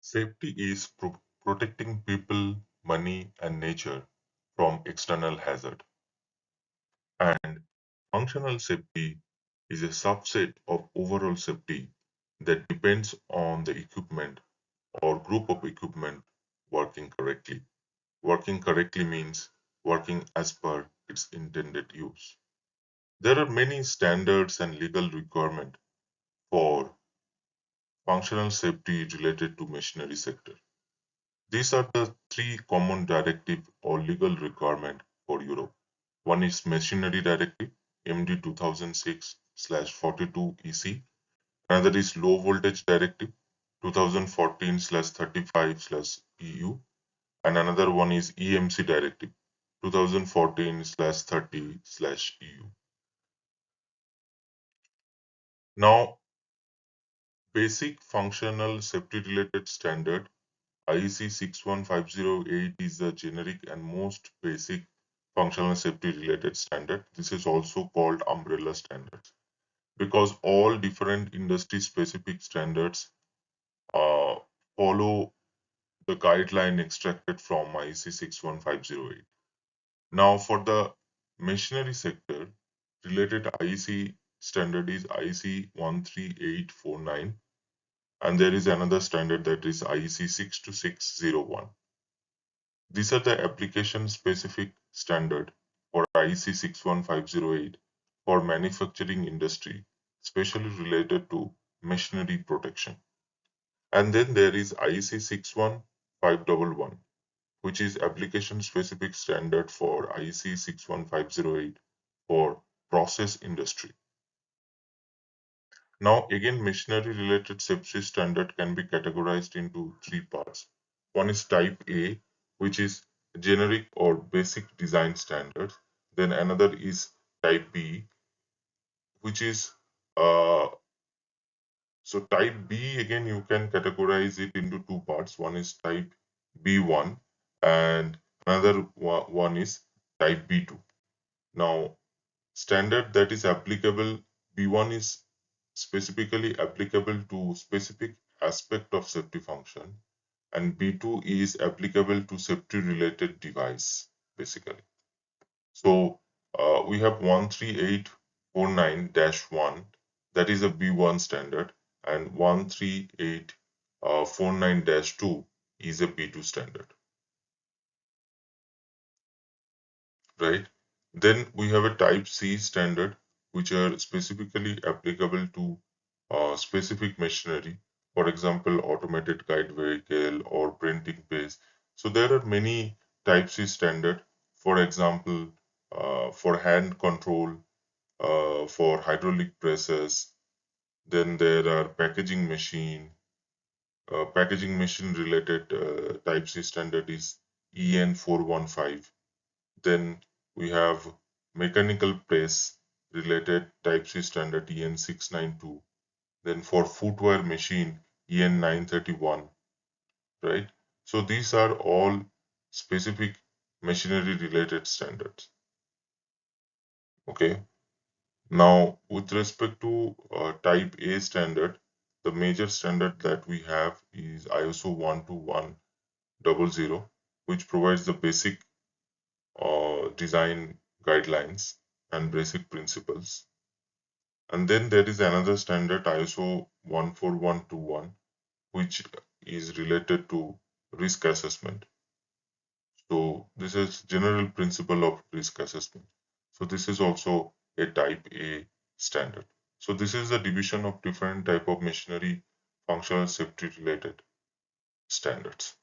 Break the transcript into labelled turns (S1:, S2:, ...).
S1: Safety is protecting people, money, and nature from external hazard. And functional safety is a subset of overall safety that depends on the equipment or group of equipment working correctly. Working correctly means working as per its intended use. There are many standards and legal requirements for functional safety related to machinery sector. These are the three common directive or legal requirement for Europe. One is Machinery Directive MD 2006/42 EC. Another is Low Voltage Directive 2014/35/EU. And another one is EMC Directive 2014/30/EU. Now, basic functional safety related standard IEC 61508 is the generic and most basic functional safety related standard. This is also called umbrella standards because all different industry specific standards uh, follow the guideline extracted from IEC 61508. Now, for the machinery sector, related IEC standard is IEC 13849, and there is another standard that is IEC 62601. These are the application specific standard for IEC 61508 for manufacturing industry, especially related to machinery protection. And then there is IEC 61511, which is application specific standard for IEC 61508 for process industry. Now again, machinery related safety standard can be categorized into three parts. One is type A, which is generic or basic design standards. Then another is type B, which is so type B, again you can categorize it into two parts. One is type B1 and another one is type B2. Now standard that is applicable, B1 is specifically applicable to specific aspect of safety function, and B2 is applicable to safety related device basically. So we have 13849-1, that is a B1 standard, and 13849-2 is a B2 standard, right? Then we have a type C standard, which are specifically applicable to specific machinery, for example, automated guide vehicle or printing press. So there are many type C standard, for example, for hand control, for hydraulic presses. Then there are packaging machine related type C standard is EN 415. Then we have mechanical press related type C standard EN 692. Then for footwear machine EN 931, right? So these are all specific machinery related standards. Okay. Now, with respect to type A standard, the major standard that we have is ISO 12100, which provides the basic design guidelines and basic principles. And then there is another standard ISO 14121, which is related to risk assessment. So this is general principle of risk assessment. So this is also a type A standard. So this is the division of different type of machinery functional safety related standards.